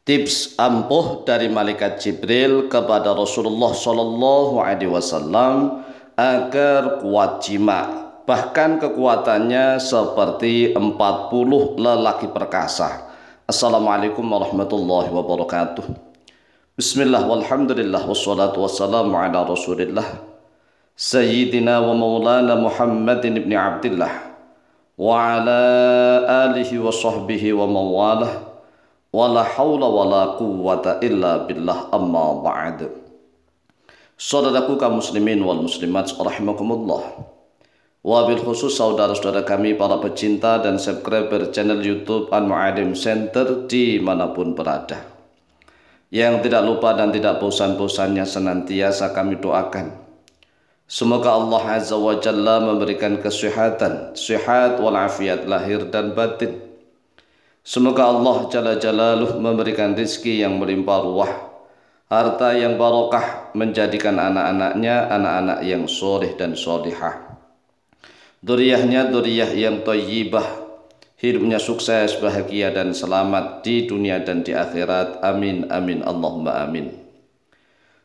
Tips ampuh dari malaikat Jibril kepada Rasulullah Shallallahu Alaihi Wasallam agar kuat jima, bahkan kekuatannya seperti 40 lelaki perkasa. Assalamualaikum warahmatullahi wabarakatuh. Bismillah walhamdulillah wassalatu wassalamu ala Rasulillah Sayyidina wa maulana Muhammadin ibn Abdillah wa ala alihi wa sahbihi wa mawalah. Wala haula wala quwwata illa billah, amma ba'd. Saudaraku kaum muslimin wal muslimat rahimakumullah. Wabil khusus saudara-saudara kami para pecinta dan subscriber channel YouTube Al-Mu'alim Center dimanapun berada, yang tidak lupa dan tidak bosan-bosannya senantiasa kami doakan, semoga Allah Azza wa Jalla memberikan kesehatan, sehat walafiat lahir dan batin. Semoga Allah Jalla Jalaluh memberikan rizki yang melimpah ruah, harta yang barokah, menjadikan anak-anaknya anak-anak yang soleh dan solihah, duriyahnya duriyah yang thayyibah, hidupnya sukses, bahagia dan selamat di dunia dan di akhirat. Amin amin Allahumma amin.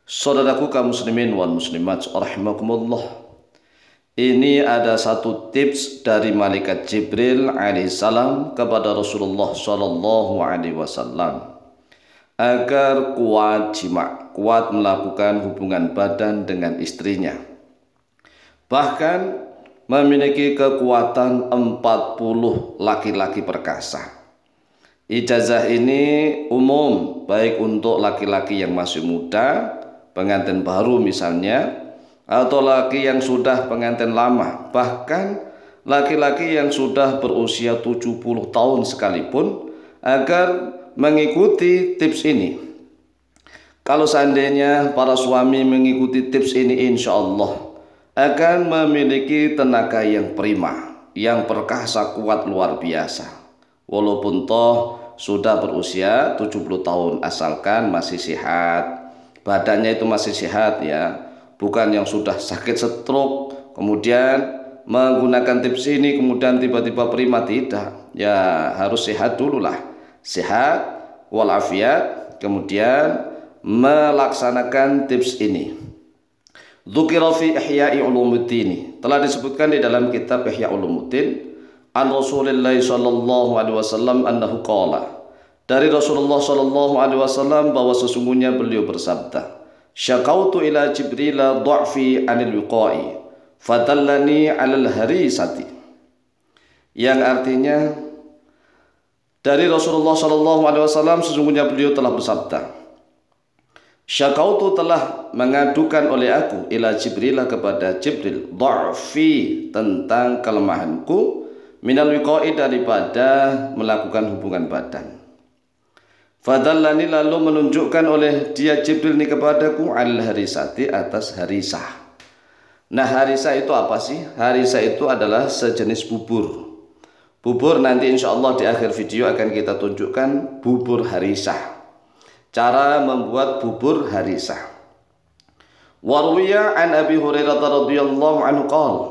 Saudaraku kaum muslimin wal muslimat rahimakumullah, ini ada satu tips dari malaikat Jibril alaihissalam kepada Rasulullah Shallallahu Alaihi Wasallam agar kuat jima, kuat melakukan hubungan badan dengan istrinya, bahkan memiliki kekuatan 40 laki-laki perkasa. Ijazah ini umum, baik untuk laki-laki yang masih muda, pengantin baru misalnya, atau laki yang sudah pengantin lama, bahkan laki-laki yang sudah berusia 70 tahun sekalipun, agar mengikuti tips ini. Kalau seandainya para suami mengikuti tips ini, insya Allah akan memiliki tenaga yang prima, yang perkasa, kuat luar biasa. Walaupun toh sudah berusia 70 tahun, asalkan masih sehat, badannya itu masih sehat ya. Bukan yang sudah sakit stroke kemudian menggunakan tips ini kemudian tiba-tiba prima, tidak. Ya harus sehat dululah, sehat walafiat, kemudian melaksanakan tips ini. Dzukira fi Ihya'i Ulumuddin, telah disebutkan di dalam kitab Ihya' Ulumuddin an Rasulillah sallallahu alaihi wasallam annahu qala, dari Rasulullah sallallahu alaihi wasallam bahwa sesungguhnya beliau bersabda, syakautu ila Jibril dha'fi anil wiqa'i fadallani 'alal harisati, yang artinya dari Rasulullah sallallahu alaihi wasallam sesungguhnya beliau telah bersabda, syakautu telah mengadukan oleh aku ila Jibril kepada Jibril dha'fi tentang kelemahanku minal wiqa'i daripada melakukan hubungan badan. Fadallani lalu menunjukkan oleh dia Jibril ini kepadaku al harisati atas harisah. Nah harisah itu apa sih? Harisah itu adalah sejenis bubur. Bubur nanti insya Allah di akhir video akan kita tunjukkan bubur harisah, cara membuat bubur harisah. Warwiya an Abi Hurairah radhiyallahu anhu qala,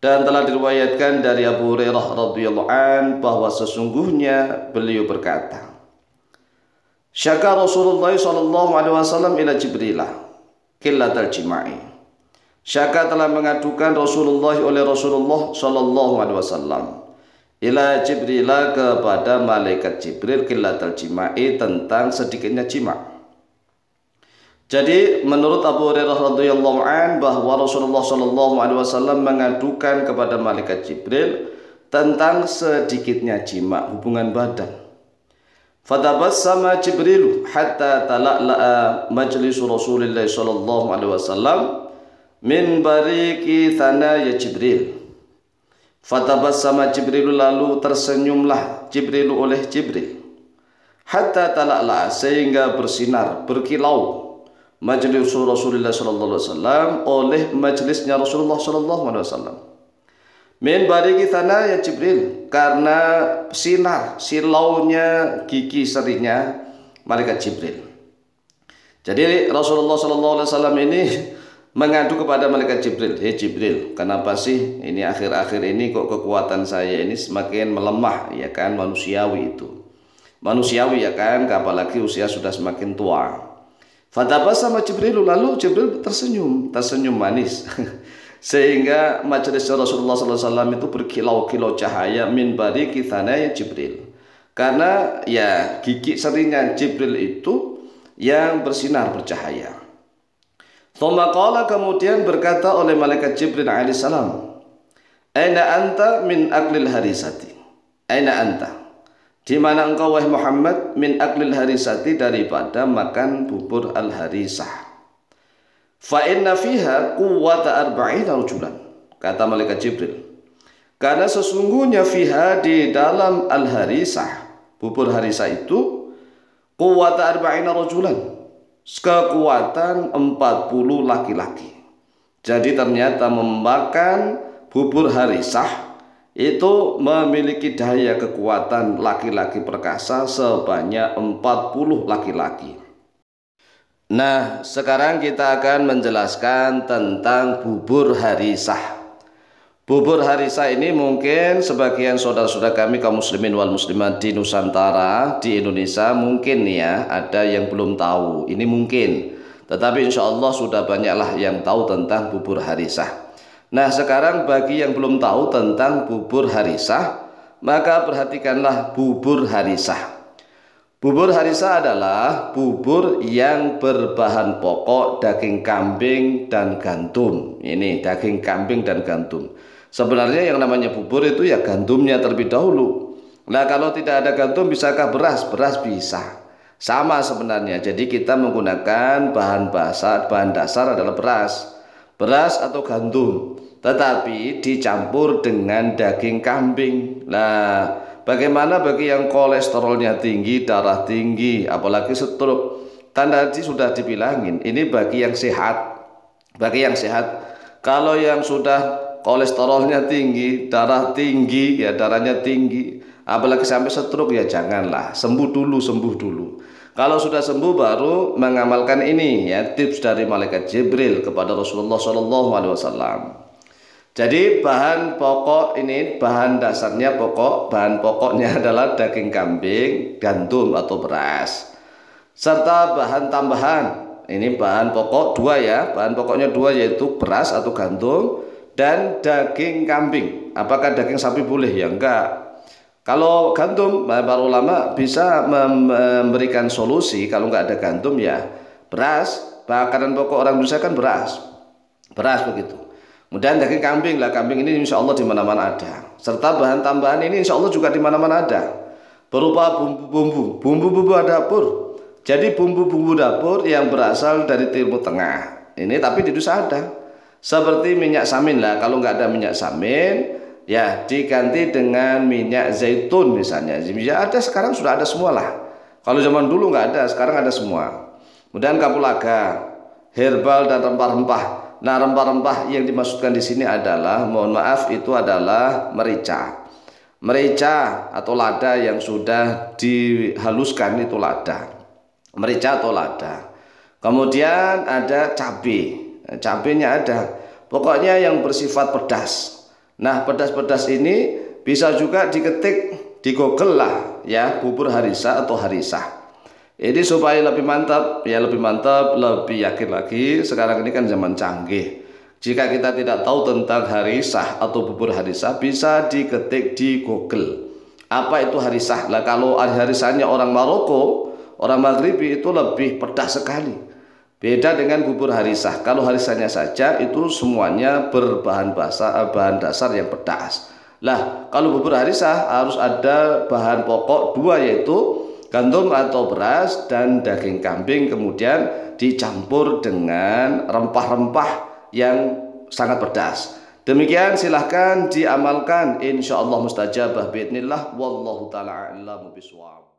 dan telah diriwayatkan dari Abu Hurairah radhiyallahu an bahwa sesungguhnya beliau berkata, syaka Rasulullah sallallahu alaihi wasallam ila Jibrilah qillatal jima'i. Syaka telah mengadukan Rasulullah oleh Rasulullah sallallahu alaihi wasallam ila Jibrilah kepada malaikat Jibril qillatal jima'i tentang sedikitnya jima. Jadi menurut Abu Hurairah radhiyallahu an bahwa Rasulullah sallallahu alaihi wasallam mengadukan kepada malaikat Jibril tentang sedikitnya jima, hubungan badan. Fatabassama Jibril hatta tala'la'a majlisu Rasulillah sallallahu alaihi wasallam min bariki thanaya Jibril. Fatabassama Jibril, lalu tersenyumlah Jibril oleh Jibril, hatta tala'la'a sehingga bersinar, berkilau, majlisu Rasulillah sallallahu alaihi wasallam oleh majlisnya Rasulullah sallallahu alaihi wasallam. Min bariki thanaya Jibril, karena sinar silaunya gigi serinya malaikat Jibril. Jadi Rasulullah SAW ini mengadu kepada malaikat Jibril, hei Jibril, kenapa sih ini akhir-akhir ini kok kekuatan saya ini semakin melemah, ya kan, manusiawi itu. manusiawi ya kan, apalagi usia sudah semakin tua. Fatabasama Jibril, lalu Jibril tersenyum manis. Sehingga majelis Rasulullah SAW itu berkilau-kilau cahaya min bariki thanaya Jibril. Karena ya gigi serinya Jibril itu yang bersinar bercahaya. Thumma qala, kemudian berkata oleh malaikat Jibril alaihissalam, aina anta min aklil harisati. Aina anta, di mana engkau wahai Muhammad, min aklil harisati, daripada makan bubur al-harisah. Fa inna fiha quwwata arba'ina rajulan, kata malaikat Jibril, karena sesungguhnya fiha, di dalam al-harisah, bubur harisah itu, quwwata arba'ina rajulan, kekuatan 40 laki-laki. Jadi ternyata memakan bubur harisah itu memiliki daya kekuatan laki-laki perkasa sebanyak 40 laki-laki. Nah, sekarang kita akan menjelaskan tentang bubur harisah. Bubur harisah ini mungkin sebagian saudara-saudara kami kaum muslimin wal muslimat di Nusantara, di Indonesia mungkin ya ada yang belum tahu. Ini mungkin, tetapi insya Allah sudah banyaklah yang tahu tentang bubur harisah. Nah, sekarang bagi yang belum tahu tentang bubur harisah, maka perhatikanlah bubur harisah. Bubur harisah adalah bubur yang berbahan pokok daging kambing dan gandum. Ini daging kambing dan gandum. Sebenarnya yang namanya bubur itu ya gandumnya terlebih dahulu. Nah, kalau tidak ada gandum bisakah beras? Beras bisa. Sama sebenarnya. Jadi kita menggunakan bahan dasar adalah beras. Beras atau gandum. Tetapi dicampur dengan daging kambing. Nah, bagaimana bagi yang kolesterolnya tinggi, darah tinggi, apalagi stroke? Tadi sudah dibilangin, ini bagi yang sehat. Bagi yang sehat. Kalau yang sudah kolesterolnya tinggi, darah tinggi, ya darahnya tinggi, apalagi sampai stroke, ya janganlah. Sembuh dulu. Kalau sudah sembuh baru mengamalkan ini, ya tips dari malaikat Jibril kepada Rasulullah SAW. Jadi bahan pokok ini, bahan dasarnya bahan pokoknya adalah daging kambing, gandum atau beras, serta bahan tambahan. Ini bahan pokok dua ya, bahan pokoknya dua, yaitu beras atau gandum dan daging kambing. Apakah daging sapi boleh? Ya enggak. Kalau gandum, para ulama bisa memberikan solusi. Kalau enggak ada gandum ya beras. Makanan pokok orang Indonesia kan beras begitu. Kemudian daging kambing lah, kambing ini insya Allah di mana-mana ada. Serta bahan tambahan ini insya Allah juga di mana-mana ada. Berupa bumbu-bumbu dapur. Jadi bumbu-bumbu dapur yang berasal dari Timur Tengah. Ini tapi di Indonesia ada. Seperti minyak samin lah. Kalau nggak ada minyak samin, ya diganti dengan minyak zaitun misalnya. Ya ada, sekarang sudah ada semua lah. Kalau zaman dulu nggak ada, sekarang ada semua. Kemudian kapulaga, herbal dan rempah-rempah. Nah, rempah-rempah yang dimaksudkan di sini adalah, mohon maaf, itu adalah merica. Merica atau lada yang sudah dihaluskan, itu lada. Merica atau lada. Kemudian ada cabai. Cabainya ada. Pokoknya yang bersifat pedas. Nah, pedas-pedas ini bisa juga diketik di Google lah ya, bubur harisah atau harisah. Ini supaya lebih mantap, lebih yakin lagi. Sekarang ini kan zaman canggih. Jika kita tidak tahu tentang harisah atau bubur harisah, bisa diketik di Google. Apa itu harisah? Lah kalau harisahnya orang Maroko, orang Maghribi itu lebih pedas sekali. Beda dengan bubur harisah. Kalau harisahnya saja itu semuanya berbahan bahan dasar yang pedas. Lah kalau bubur harisah harus ada bahan pokok dua, yaitu gandum atau beras dan daging kambing, kemudian dicampur dengan rempah-rempah yang sangat pedas. Demikian, silahkan diamalkan, insya Allah mustajabah biidznillah. Wallahu ta'ala a'lamu bishawab.